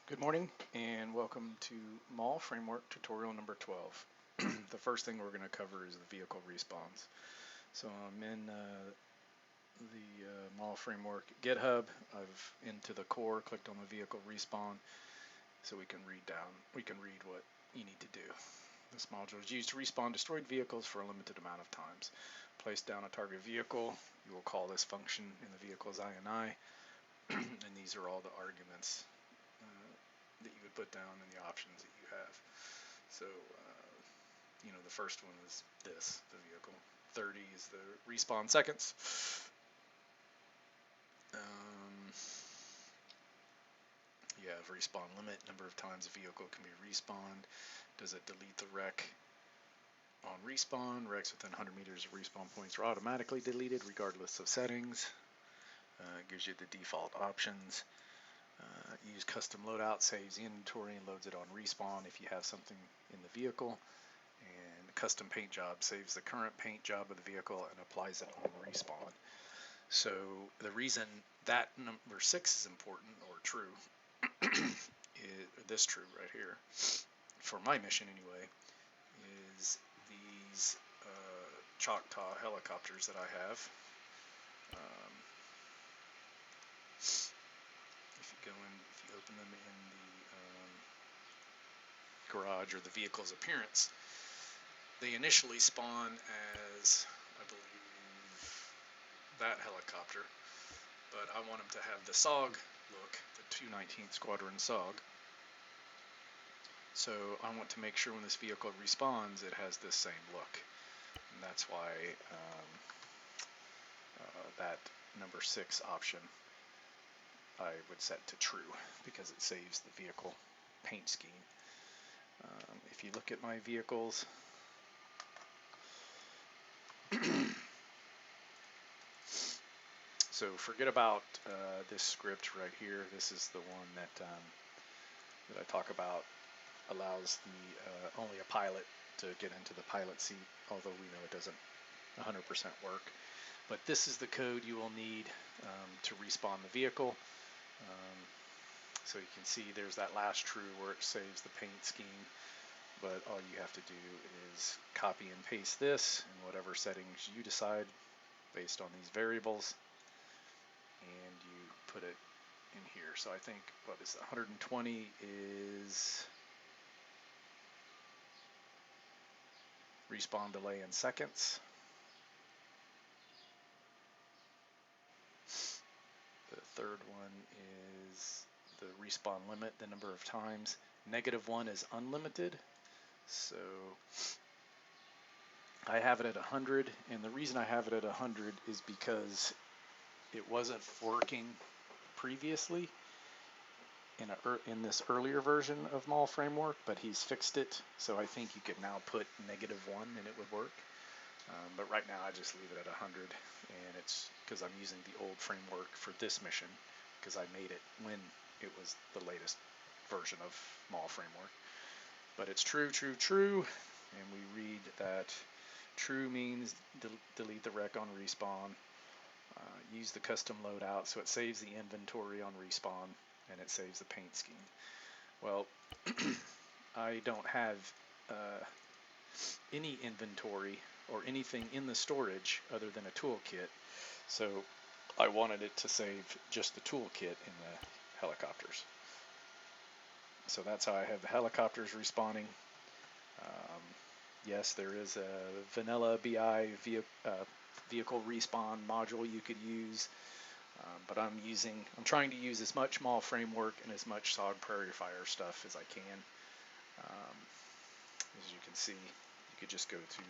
Good morning and welcome to MalFramework tutorial number 12. The first thing we're going to cover is the vehicle respawns. So I'm in the MalFramework GitHub. I've into the core, clicked on the vehicle respawn so we can read what you need to do. This module is used to respawn destroyed vehicles for a limited amount of times. Place down a target vehicle. You will call this function in the vehicle's INI, and these are all the arguments that you would put down and the options that you have. So, the first one is this, the vehicle. 30 is the respawn seconds. You have respawn limit, number of times a vehicle can be respawned. Does it delete the wreck on respawn? Wrecks within 100 meters of respawn points are automatically deleted regardless of settings. It gives you the default options. Use custom loadout, saves the inventory and loads it on respawn if you have something in the vehicle. And custom paint job saves the current paint job of the vehicle and applies it on respawn. So the reason that number 6 is important, or true, is this true right here, for my mission anyway, is these Choctaw helicopters that I have. If you open them in the garage or the vehicle's appearance, they initially spawn as, I believe, that helicopter, but I want them to have the SOG look, the 219th Squadron SOG. So I want to make sure when this vehicle respawns, it has this same look. And that's why that number 6 option I would set to true, because it saves the vehicle paint scheme. If you look at my vehicles, so forget about this script right here. This is the one that I talk about, allows the only a pilot to get into the pilot seat, although we know it doesn't 100% work. But this is the code you will need to respawn the vehicle. So you can see there's that last true where it saves the paint scheme, but all you have to do is copy and paste this in whatever settings you decide based on these variables, and you put it in here. So I think, what is 120 is respawn delay in seconds. The third one is the respawn limit, the number of times. -1 is unlimited. So I have it at 100, and the reason I have it at 100 is because it wasn't working previously in this earlier version of MalFramework, but he's fixed it, so I think you could now put -1 and it would work. But right now I just leave it at 100, and it's because I'm using the old framework for this mission, because I made it when it was the latest version of MalFramework. But it's true, true, true, and we read that true means delete the wreck on respawn. Use the custom loadout, so it saves the inventory on respawn, and it saves the paint scheme. Well, I don't have any inventory or anything in the storage other than a toolkit, so I wanted it to save just the toolkit in the helicopters. So that's how I have the helicopters respawning. Yes, there is a vanilla BI vehicle respawn module you could use, but I'm trying to use as much MalFramework and as much SOG Prairie Fire stuff as I can. As you can see, you could just go to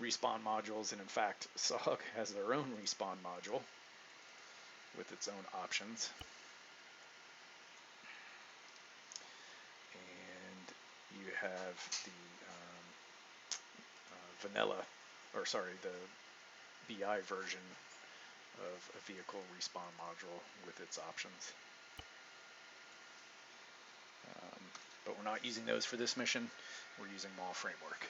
respawn modules, and in fact SOG has their own respawn module with its own options. And you have the the BI version of a vehicle respawn module with its options. But we're not using those for this mission. We're using MalFramework.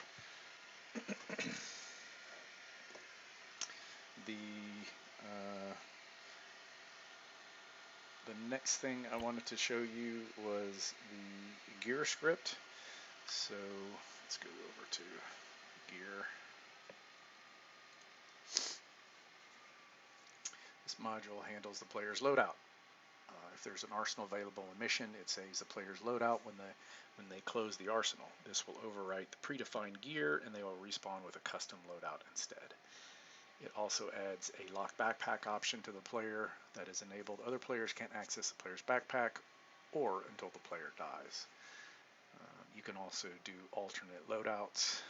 The next thing I wanted to show you was the gear script. So let's go over to gear. This module handles the player's loadout. If there's an arsenal available in mission, it saves the player's loadout when they close the arsenal. This will overwrite the predefined gear, and they will respawn with a custom loadout instead. It also adds a locked backpack option to the player that is enabled. Other players can't access the player's backpack or until the player dies. You can also do alternate loadouts.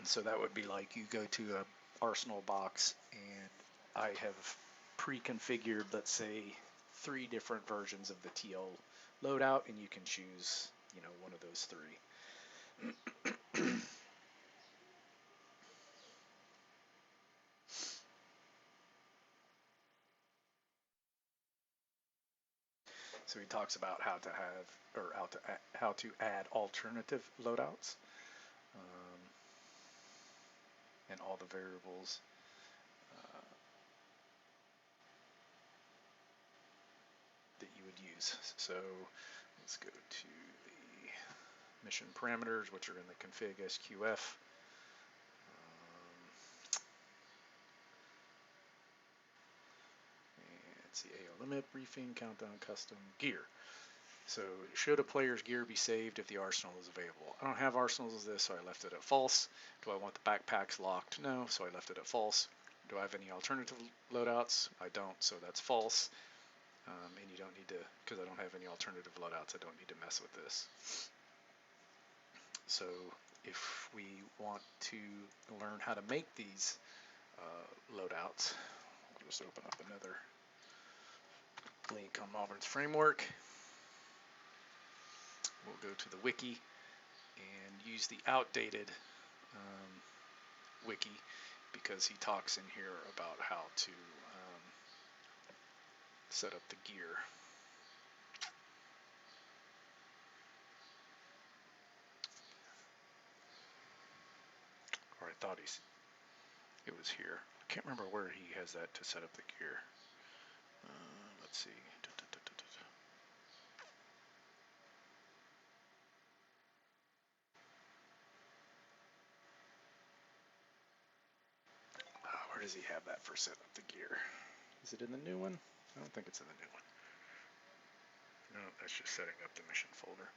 So that would be like you go to an arsenal box and I have pre-configured, let's say, 3 different versions of the TL loadout, and you can choose, one of those 3. So he talks about how to have, or how to add alternative loadouts, and all the variables. That you would use. So let's go to the mission parameters, which are in the config SQF. And it's the AO limit, briefing, countdown, custom, gear. So should a player's gear be saved if the arsenal is available? I don't have arsenals of this, so I left it at false. Do I want the backpacks locked? No, so I left it at false. Do I have any alternative loadouts? I don't, so that's false. And you don't need to, because I don't have any alternative loadouts, I don't need to mess with this. So if we want to learn how to make these loadouts, I'll just open up another link on MalFramework. We'll go to the wiki and use the outdated wiki, because he talks in here about how to set up the gear. Or I thought it was here. I can't remember where he has that to set up the gear. Let's see. Where does he have that for set up the gear? Is it in the new one? I don't think it's in the new one. No, that's just setting up the mission folder.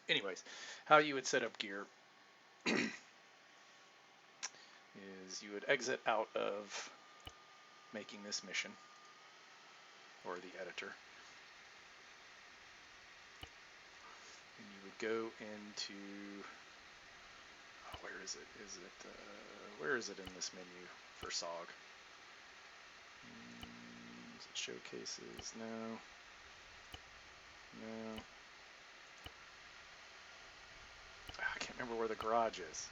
Anyways, how you would set up gear is you would exit out of making this mission, or the editor, and you would go into, where is it? Where is it in this menu for SOG? Is it showcases? No. I can't remember where the garage is.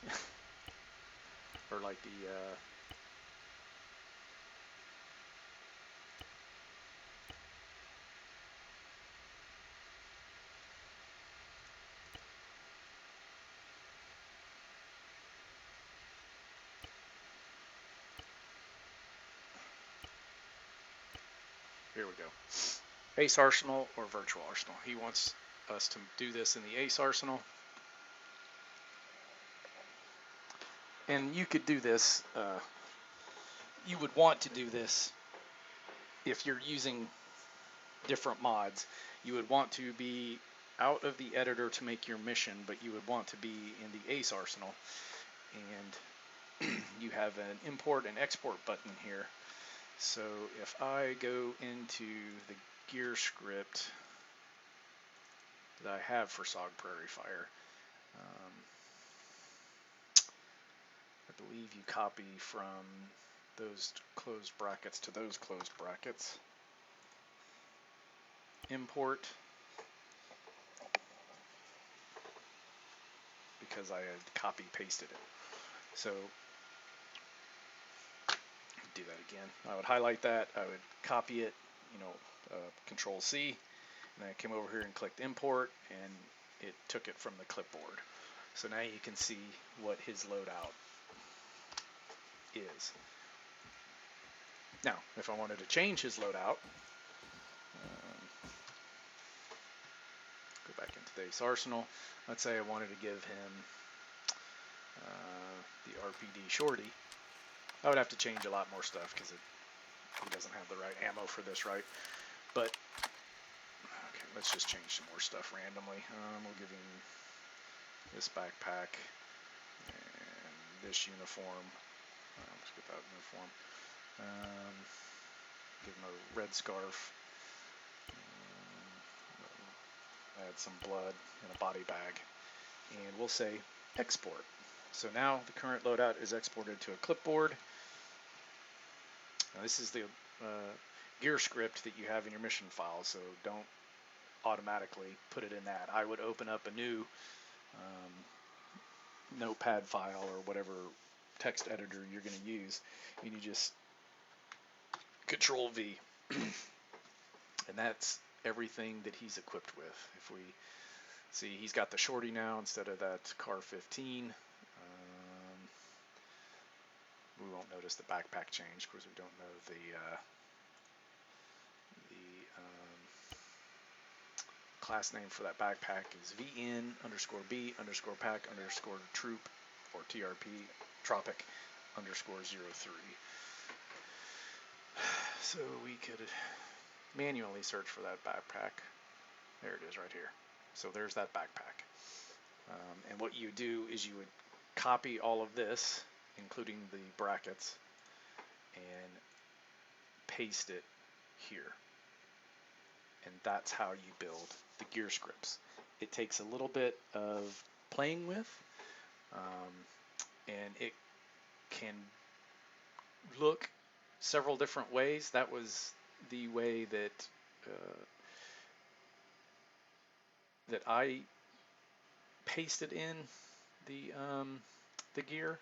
Or like the here we go. Ace Arsenal or Virtual Arsenal. He wants us to do this in the Ace Arsenal. And you could do this, you would want to do this if you're using different mods. You would want to be out of the editor to make your mission, but you would want to be in the Ace Arsenal. And you have an import and export button here. So if I go into the gear script that I have for SOG Prairie Fire, I believe you copy from those closed brackets to those closed brackets. Import, because I had copy pasted it. So do that again. I would highlight that, I would copy it, Control C, and then I came over here and clicked import, and it took it from the clipboard. So now you can see what his loadout is. Now, if I wanted to change his loadout, go back into the Ace Arsenal. Let's say I wanted to give him the RPD shorty. I would have to change a lot more stuff because he doesn't have the right ammo for this, right? But okay, let's just change some more stuff randomly. We'll give him this backpack and this uniform. Let's get that uniform. Give him a red scarf. Add some blood in a body bag, and we'll say export. So now the current loadout is exported to a clipboard. Now this is the gear script that you have in your mission file, so don't automatically put it in that. I would open up a new notepad file or whatever text editor you're going to use, and you just Control V, and that's everything that he's equipped with. If we see, he's got the shorty now instead of that car 15. We won't notice the backpack change because we don't know the class name for that backpack is VN_B_pack_troop or TRP tropic _03. So we could manually search for that backpack. There it is right here. So there's that backpack. And what you do is you would copy all of this, including the brackets, and paste it here. And that's how you build the gear scripts. It takes a little bit of playing with, and it can look several different ways. That was the way that that I pasted in the gear,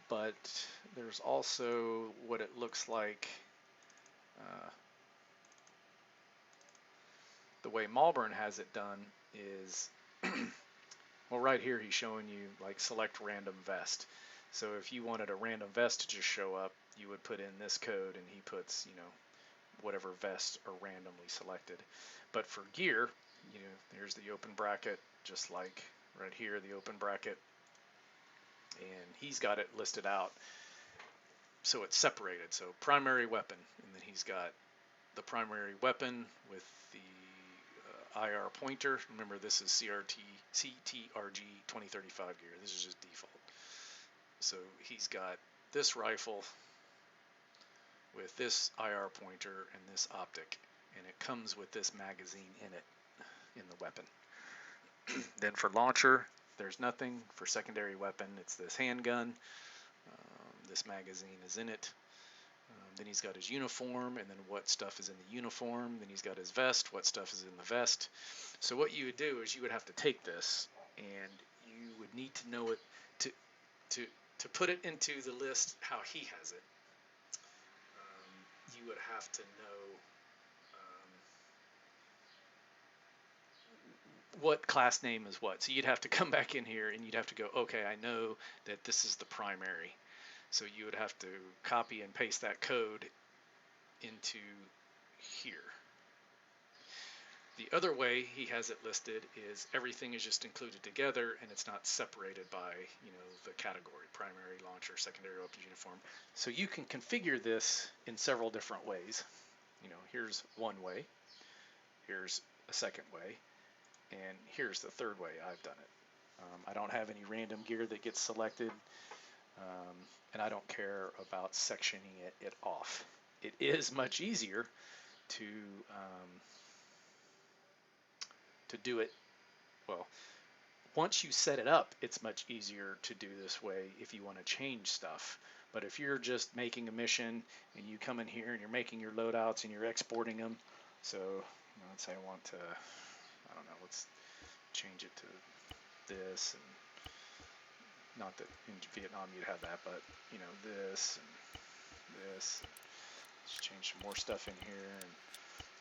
but there's also what it looks like. The way Malvern has it done is, well, right here he's showing you like select random vest. So if you wanted a random vest to just show up, you would put in this code, and he puts, you know, whatever vests are randomly selected. But for gear, you know, there's the open bracket, just like right here, the open bracket, and he's got it listed out so it's separated. So primary weapon, and then he's got the primary weapon with the IR pointer. Remember, this is CTRG 2035 gear. This is just default. So he's got this rifle with this IR pointer and this optic, and it comes with this magazine in it, in the weapon. Then for launcher, there's nothing. For secondary weapon, it's this handgun. This magazine is in it. Then he's got his uniform, and then what stuff is in the uniform. Then he's got his vest, what stuff is in the vest. So what you would do is you would have to take this, and you would need to know it to put it into the list how he has it. You would have to know what class name is what. So you'd have to come back in here and you'd have to go, okay, I know that this is the primary. So you would have to copy and paste that code into here. The other way he has it listed is everything is just included together and it's not separated by, you know, the category, primary, launcher, secondary, weapons, uniform. So you can configure this in several different ways. You know, here's one way, here's a second way, and here's the third way I've done it. I don't have any random gear that gets selected, and I don't care about sectioning it off. It is much easier to do it, well, once you set it up, it's much easier to do this way if you want to change stuff. But if you're just making a mission and you come in here and you're making your loadouts and you're exporting them, so let's say I want to, I don't know, let's change it to this, and not that in Vietnam you'd have that, but you know, this and this. Let's change some more stuff in here, and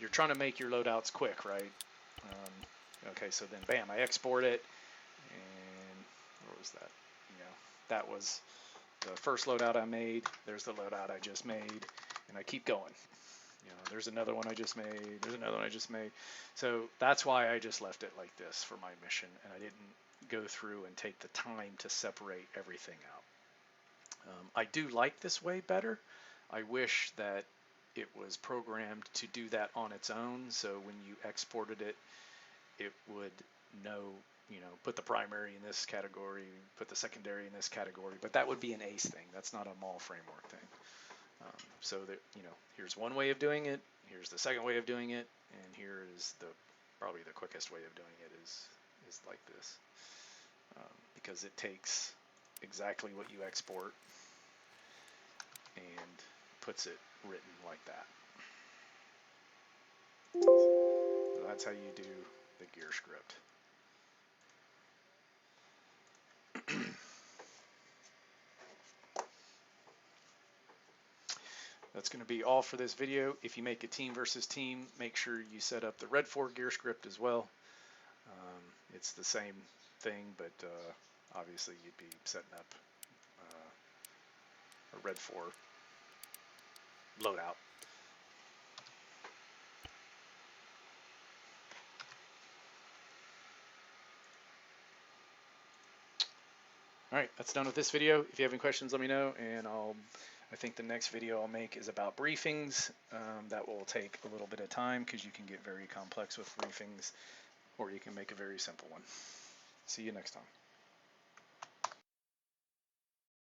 you're trying to make your loadouts quick, right? Okay, so then bam, I export it, and what was that? You know, that was the first loadout I made, there's the loadout I just made, and I keep going. You know, there's another one I just made, there's another one I just made. So that's why I just left it like this for my mission, and I didn't go through and take the time to separate everything out. I do like this way better. I wish that it was programmed to do that on its own, so when you exported it, it would know, you know, put the primary in this category, put the secondary in this category, but that would be an ACE thing. That's not a MalFramework thing. So that, you know, here's one way of doing it, here's the second way of doing it, and here is probably the quickest way of doing it is like this, because it takes exactly what you export and puts it written like that. So that's how you do the gear script. That's going to be all for this video. If you make a team versus team, make sure you set up the Red 4 gear script as well. It's the same thing, but obviously you'd be setting up a Red 4 loadout. All right, that's done with this video. If you have any questions, let me know, and I think the next video I'll make is about briefings. That will take a little bit of time because you can get very complex with briefings, or you can make a very simple one. See you next time.